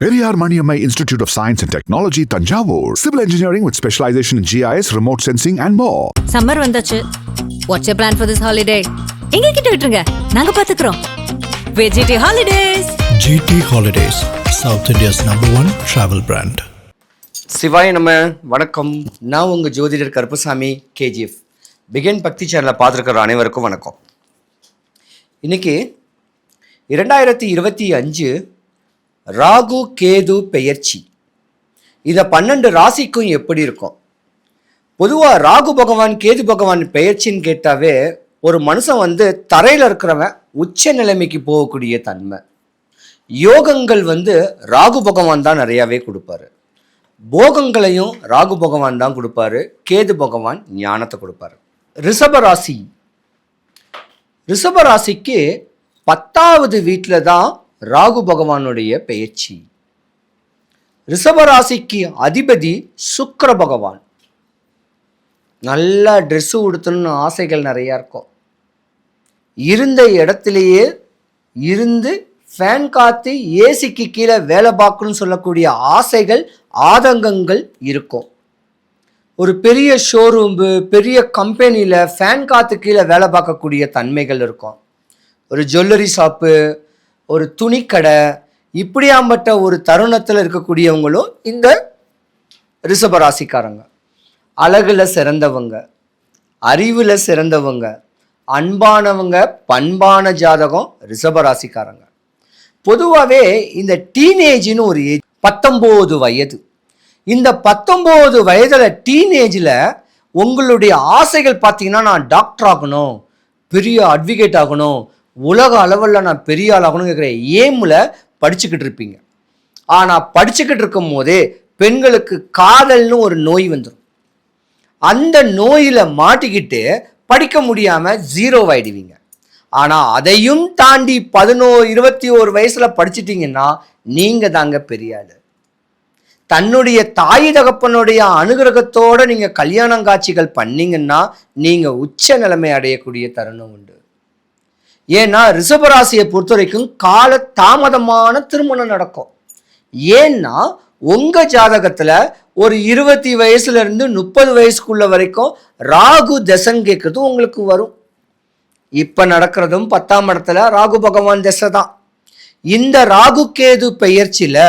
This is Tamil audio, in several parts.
Periyar Maniammai Institute of Science and Technology, Tanjavur. Civil engineering with specialization in GIS, remote sensing and more. Summer vandachu. What's your plan for this holiday? எங்க கிட்ட விட்டுருங்க, நாங்க பாத்துக்கிறோம். GT Holidays. GT Holidays, South India's #1 travel brand. சிவாய நம்ம வணக்கம். நான் உங்கள் ஜோதிடர் கருப்பசாமி KGF. பிகின் பக்தி சேனலை பார்த்துருக்கிற அனைவருக்கும் வணக்கம். இன்னைக்கு 2025 ராகு கேது பெயர்ச்சி. இதை 12 ராசிக்கும் எப்படி இருக்கும்? பொதுவாக ராகு பகவான் கேது பகவான் பெயர்ச்சின்னு கேட்டாவே ஒரு மனுஷன் தரையில் இருக்கிறவன் உச்ச நிலைமைக்கு போகக்கூடிய தன்மை. யோகங்கள் ராகு பகவான் தான் நிறையாவே கொடுப்பாரு. போகங்களையும் ராகு பகவான் தான் கொடுப்பாரு. கேது பகவான் ஞானத்தை கொடுப்பாரு. ரிஷபராசிக்கு 10வது வீட்டில் தான் ராகு பகவானுடைய பெயர்ச்சி. ரிஷபராசிக்கு அதிபதி சுக்கிர பகவான். நல்லா ட்ரெஸ்ஸு உடுத்தணும்னு ஆசைகள் நிறையா இருக்கும். இருந்த இடத்துலையே இருந்து ஃபேன் காற்று ஏசிக்கு கீழே வேலை பார்க்கணும்னு சொல்லக்கூடிய ஆசைகள் ஆதங்கங்கள் இருக்கும். ஒரு பெரிய ஷோரூம்பு பெரிய கம்பெனியில் ஃபேன் காற்று கீழே வேலை பார்க்கக்கூடிய தன்மைகள் இருக்கும். ஒரு ஜுவல்லரி ஷாப்பு, ஒரு துணிக்கடை, இப்படியாம்பட்ட ஒரு தருணத்தில் இருக்கக்கூடியவங்களும் இந்த ரிஷபராசிக்காரங்க. அழகுல சிறந்தவங்க, அறிவில் சிறந்தவங்க, அன்பானவங்க, பண்பான ஜாதகம் ரிஷபராசிக்காரங்க. பொதுவாகவே இந்த டீனேஜ்னு ஒரு ஏஜ், 19 வயது. இந்த 19 வயதில் டீனேஜில் உங்களுடைய ஆசைகள் பார்த்தீங்கன்னா, நான் டாக்டர் ஆகணும், பெரிய அட்வொகேட் ஆகணும், உலக அளவில் நான் பெரிய ஆள் ஆகணும்னு கேட்குற ஏமில் படிச்சுக்கிட்டு இருப்பீங்க. ஆனால் படிச்சுக்கிட்டு இருக்கும் போதே பெண்களுக்கு காதல்னு ஒரு நோய் வந்துடும். அந்த நோயில் மாட்டிக்கிட்டு படிக்க முடியாமல் 0 ஆயிடுவீங்க. ஆனால் அதையும் தாண்டி 21 வயசில் படிச்சிட்டிங்கன்னா நீங்கள் தாங்க பெரிய ஆள். தன்னுடைய தாய் தகப்பனுடைய அனுகிரகத்தோடு நீங்கள் கல்யாணம் காட்சிகள் பண்ணிங்கன்னா நீங்கள் உச்ச நிலைமை அடையக்கூடிய தருணம் உண்டு. ஏன்னா ரிஷபராசியை பொறுத்த வரைக்கும் கால தாமதமான திருமணம் நடக்கும். ஏன்னா உங்கள் ஜாதகத்தில் ஒரு 20 வயசுலேருந்து 30 வயசுக்குள்ள வரைக்கும் ராகு தசைன்னு கேட்குறது உங்களுக்கு வரும். இப்போ நடக்கிறதும் 10ஆம் இடத்துல ராகு பகவான் தசை தான். இந்த ராகு கேது பெயர்ச்சியில்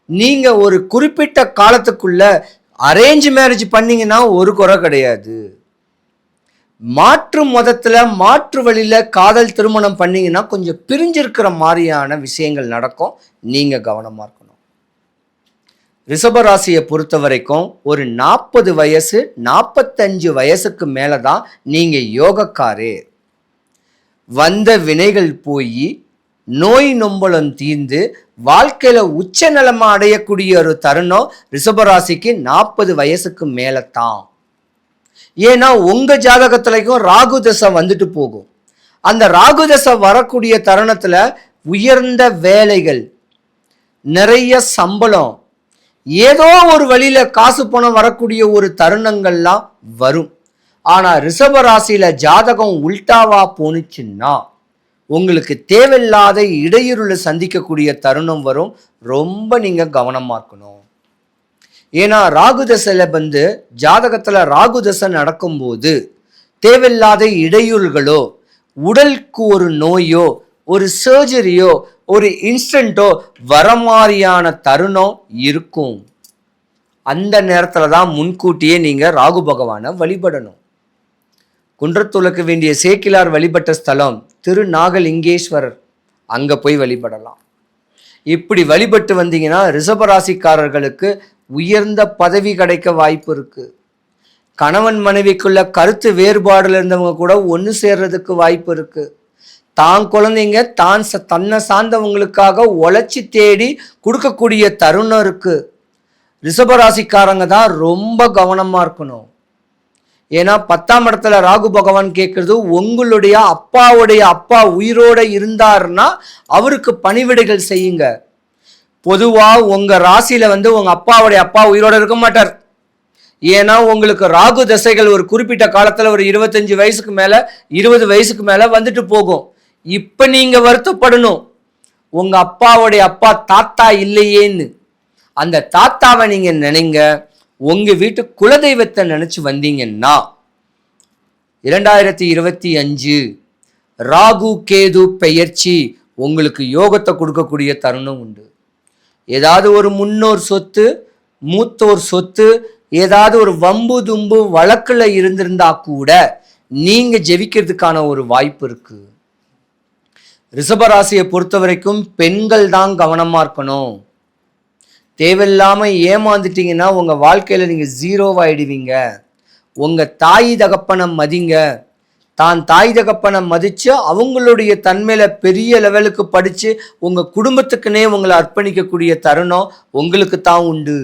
நீங்கள் ஒரு குறிப்பிட்ட காலத்துக்குள்ள அரேஞ்ச் மேரேஜ் பண்ணிங்கன்னா ஒரு குறை கிடையாது. மாற்று மதத்தில் மாற்று வழியில் காதல் திருமணம் பண்ணிங்கன்னா கொஞ்சம் பிரிஞ்சிருக்கிற மாதிரியான விஷயங்கள் நடக்கும். நீங்கள் கவனமாக இருக்கணும். ரிஷபராசியை பொறுத்த வரைக்கும் ஒரு 40 வயசு 45 வயசுக்கு மேலே தான் நீங்கள் யோகக்காரே. வந்த வினைகள் போய் நோய் நொம்பலம் தீர்ந்து வாழ்க்கையில் உச்ச நிலைமை அடையக்கூடிய ஒரு தருணம் ரிஷபராசிக்கு 40 வயசுக்கு மேலே தான். ஏன்னா உங்கள் ஜாதகத்துலையும் ராகு தசை வந்துட்டு போகும். அந்த ராகு தசை வரக்கூடிய தருணத்தில் உயர்ந்த வேலைகள், நிறைய சம்பளம், ஏதோ ஒரு வழியில் காசு பணம் வரக்கூடிய ஒரு தருணங்கள்லாம் வரும். ஆனால் ரிஷபராசியில் ஜாதகம் உல்டாவா போனுச்சுன்னா உங்களுக்கு தேவையில்லாத இடையூறுல சந்திக்கக்கூடிய தருணம் வரும். ரொம்ப நீங்கள் கவனமாக இருக்கணும். ஏன்னா ராகு தசையில் ஜாதகத்தில் ராகு தசை நடக்கும்போது தேவையில்லாத இடையூறுகளோ, உடலுக்கு ஒரு நோயோ, ஒரு சர்ஜரியோ, ஒரு இன்ஸ்டன்ட்டோ வர மாதிரியான தருணம் இருக்கும். அந்த நேரத்தில் தான் முன்கூட்டியே நீங்கள் ராகு பகவானை வழிபடணும். குன்றத்துலக்க வேண்டிய சேக்கிலார் வழிபட்ட ஸ்தலம் திருநாகலிங்கேஸ்வரர், அங்கே போய் வழிபடலாம். இப்படி வழிபட்டு வந்தீங்கன்னா ரிஷபராசிக்காரர்களுக்கு உயர்ந்த பதவி கிடைக்க வாய்ப்பு இருக்கு. கணவன் மனைவிக்குள்ள கருத்து வேறுபாடுல இருந்தவங்க கூட ஒன்று சேர்றதுக்கு வாய்ப்பு இருக்கு. தான் குழந்தைங்க தன்னை சார்ந்தவங்களுக்காக உழைச்சி தேடி கொடுக்கக்கூடிய தருணம் இருக்கு. ரிஷபராசிக்காரங்க தான் ரொம்ப கவனமா இருக்கணும். ஏன்னா 10ஆம் இடத்துல ராகு பகவான் கேட்கறது, உங்களுடைய அப்பாவுடைய அப்பா உயிரோட இருந்தாருன்னா அவருக்கு பணிவிடைகள் செய்யுங்க. பொதுவாக உங்கள் ராசியில் உங்கள் அப்பாவுடைய அப்பா உயிரோடு இருக்க மாட்டார். ஏன்னா உங்களுக்கு ராகு தசைகள் ஒரு குறிப்பிட்ட காலத்தில் ஒரு 25 வயசுக்கு மேலே 20 வயசுக்கு மேலே வந்துட்டு போகும். இப்போ நீங்கள் வருத்தப்படணும், உங்கள் அப்பாவுடைய அப்பா தாத்தா இல்லையேன்னு. அந்த தாத்தாவை நீங்க நினைங்க. உங்க வீட்டு குலதெய்வத்தை நினைச்சு வந்தீங்கன்னா 2025 ராகு கேது பெயர்ச்சி உங்களுக்கு யோகத்தை கொடுக்கக்கூடிய தருணம் உண்டு. ஏதாவது ஒரு முன்னோர் சொத்து, மூத்தோர் சொத்து, ஏதாவது ஒரு வம்பு தும்பு வழக்குல இருந்திருந்தா கூட நீங்க ஜெயிக்கிறதுக்கான ஒரு வாய்ப்பு இருக்கு. ரிஷபராசியை பொறுத்த வரைக்கும் பெண்கள் தான் கவனமா இருக்கணும். தேவையில்லாம ஏமாந்துட்டீங்கன்னா உங்க வாழ்க்கையில நீங்க ஜீரோவாயிடுவீங்க. உங்க தாய் தகப்பனை மதிங்க. தான் தாய் தகப்பனை மதிச்சு அவங்களுடைய தன்மையில பெரிய லெவலுக்கு படிச்சு உங்க குடும்பத்துக்குன்னே உங்களை அர்ப்பணிக்கக்கூடிய தருணம் உங்களுக்கு தான் உண்டு.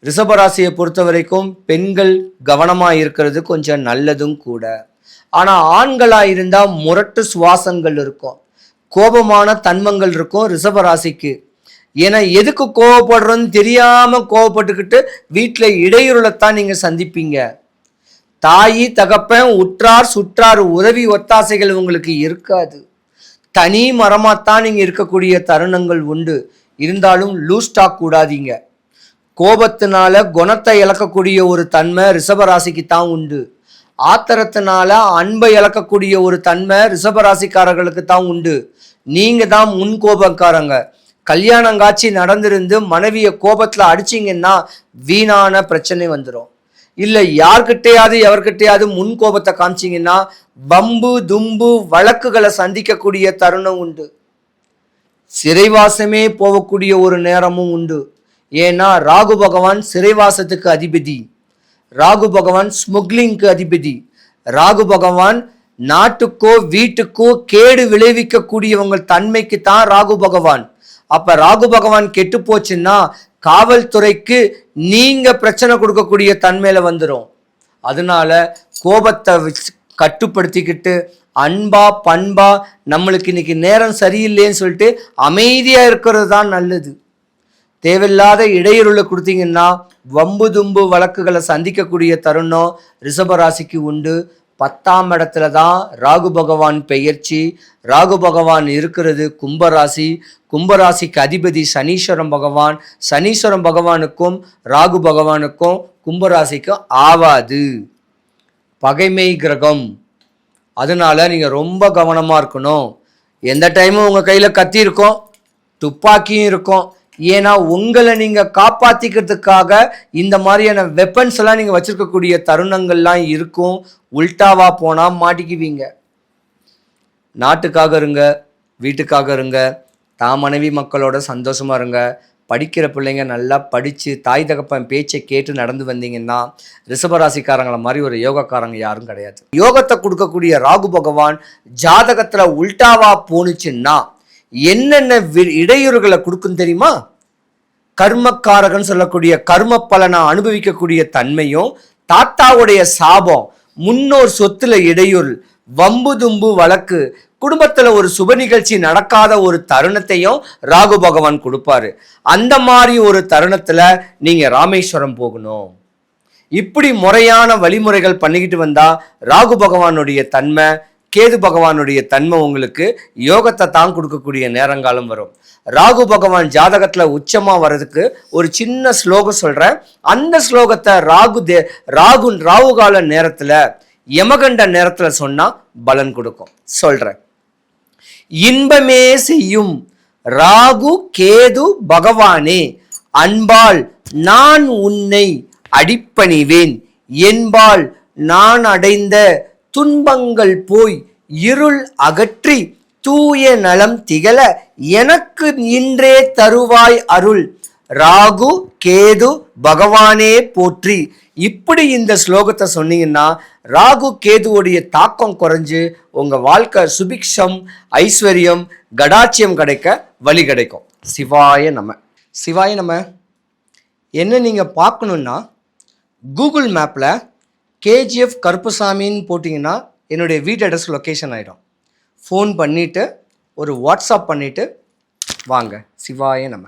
ரிஷபராசியை பொறுத்த வரைக்கும் பெண்கள் கவனமா இருக்கிறது கொஞ்சம் நல்லதும் கூட. ஆனா ஆண்களா இருந்தா முரட்டு சுவாசங்கள் இருக்கும், கோபமான தன்மங்கள் இருக்கும் ரிஷபராசிக்கு. ஏன்னா எதுக்கு கோவப்படுறோன்னு தெரியாம கோவப்பட்டுக்கிட்டு வீட்டுல இடையூறுலத்தான் நீங்க சந்திப்பீங்க. தாயி தகப்பன் உற்றார் சுற்றார் உதவி ஒத்தாசைகள் உங்களுக்கு இருக்காது. தனி மரமாத்தான் நீங்க இருக்கக்கூடிய தருணங்கள் உண்டு. இருந்தாலும் லூஸ் டாக் கூடாதீங்க. கோபத்தினால குணத்தை இழக்கக்கூடிய ஒரு தன்மை ரிஷபராசிக்கு தான் உண்டு. ஆத்திரத்தினால அன்பை இழக்கக்கூடிய ஒரு தன்மை ரிஷபராசிக்காரர்களுக்கு தான் உண்டு. நீங்க தான் முன் கோபக்காரங்க. கல்யாணங்காட்சி நடந்திருந்து மனைவிய கோபத்துல அடிச்சிங்கன்னா வீணான பிரச்சனை வந்துடும். இல்லை யார்கிட்டையாவது எவர்கிட்டையாவது முன் கோபத்தை காமிச்சிங்கன்னா வம்பு தும்பு வழக்குகளை சந்திக்கக்கூடிய தருணம் உண்டு. சிறைவாசமே போகக்கூடிய ஒரு நேரமும் உண்டு. ஏன்னா ராகு பகவான் சிறைவாசத்துக்கு அதிபதி, ராகு பகவான் ஸ்முக்லிங்க்கு அதிபதி, ராகு பகவான் நாட்டுக்கோ வீட்டுக்கோ கேடு விளைவிக்கக்கூடியவங்க தன்மைக்கு தான் ராகு பகவான். அப்ப ராகு பகவான் கெட்டு போச்சுன்னா காவல்துறைக்கு நீங்க பிரச்சனை கொடுக்கக்கூடிய தன்மையில வந்துடும். அதனால கோபத்தை கட்டுப்படுத்திக்கிட்டு அன்பா பண்பா நம்மளுக்கு இன்னைக்கு நேரம் சரியில்லைன்னு சொல்லிட்டு அமைதியா இருக்கிறது தான் நல்லது. தேவையில்லாத இடையூறுல கொடுத்தீங்கன்னா வம்பு தும்பு வழக்குகளை சந்திக்கக்கூடிய தருணம் ரிஷபராசிக்கு உண்டு. 10ஆம் இடத்துல தான் ராகு பகவான் பெயர்ச்சி. ராகு பகவான் இருக்கிறது கும்பராசி. கும்பராசிக்கு அதிபதி சனீஸ்வரம் பகவான். சனீஸ்வரம் பகவானுக்கும் ராகு பகவானுக்கும் கும்பராசிக்கும் ஆவாது, பகைமை கிரகம். அதனால நீங்க ரொம்ப கவனமா இருக்கணும். எந்த டைமும் உங்க கையில கத்தி இருக்கும், துப்பாக்கியும் இருக்கும். ஏன்னா உங்களை நீங்க காப்பாத்திக்கிறதுக்காக இந்த மாதிரியான வெப்பன்ஸ் எல்லாம் நீங்க வச்சிருக்கக்கூடிய தருணங்கள்லாம் இருக்கும். உல்டாவா போனா மாட்டிக்குவீங்க. நாட்டுக்காக இருங்க, வீட்டுக்காக இருங்க, தான் மனைவி மக்களோட சந்தோஷமா இருங்க. படிக்கிற பிள்ளைங்க நல்லா படிச்சு தாய் தகப்பன் பேச்சை கேட்டு நடந்து வந்தீங்கன்னா ரிஷபராசிக்காரங்களை மாதிரி ஒரு யோகக்காரங்க யாரும் கிடையாது. யோகத்தை கொடுக்கக்கூடிய ராகு பகவான் ஜாதகத்துல உல்டாவா போனுச்சுன்னா என்னென்ன இடையூறுகளை கொடுக்கும் தெரியுமா? கர்மக்காரகன் சொல்லக்கூடிய கர்ம பலனை அனுபவிக்கக்கூடிய தன்மையும், தாத்தாவுடைய சாபம், முன்னோர் சொத்துல இடையூறு, வம்பு தும்பு வழக்கு, குடும்பத்துல ஒரு சுப நிகழ்ச்சி நடக்காத ஒரு தருணத்தையும் ராகு பகவான் கொடுப்பாரு. அந்த மாதிரி ஒரு தருணத்துல நீங்க ராமேஸ்வரம் போகணும். இப்படி முறையான வழிமுறைகள் பண்ணிக்கிட்டு வந்தா ராகு பகவானுடைய தன்மை, கேது பகவானுடைய தன்மை உங்களுக்கு யோகத்தை தான் கொடுக்கக்கூடிய நேரங்காலம் வரும். ராகு பகவான் ஜாதகத்துல உச்சமா வர்றதுக்கு ஒரு சின்ன ஸ்லோகம் சொல்றேன். அந்த ஸ்லோகத்தை ராகு கால நேரத்துல யமகண்ட நேரத்துல சொன்னா பலன் கொடுக்கும். சொல்றேன். இன்பமே செய்யும் ராகு கேது பகவானே, அன்பால் நான் உன்னை அடிப்பணிவேன், என்பால் நான் அடைந்த துன்பங்கள் போய் இருள் அகற்றி தூய நலம் திகழ எனக்கு இன்றே தருவாய் அருள், ராகு கேது பகவானே போற்றி. இப்படி இந்த ஸ்லோகத்தை சொன்னீங்கன்னா ராகு கேதுவோடைய தாக்கம் குறைஞ்சு உங்க வாழ்க்கை சுபிக்ஷம், ஐஸ்வர்யம், கடாட்சியம் கிடைக்க வழி கிடைக்கும். சிவாய நம. சிவாய நம. என்ன நீங்க பார்க்கணுன்னா கூகுள் மேப்ல கேஜிஎஃப் கருப்புசாமின்னு போட்டிங்கன்னா என்னுடைய வீட்டு அட்ரஸ் லொக்கேஷன் ஆகிடும். ஃபோன் பண்ணிவிட்டு ஒரு வாட்ஸ்அப் பண்ணிவிட்டு வாங்க. சிவாய நம.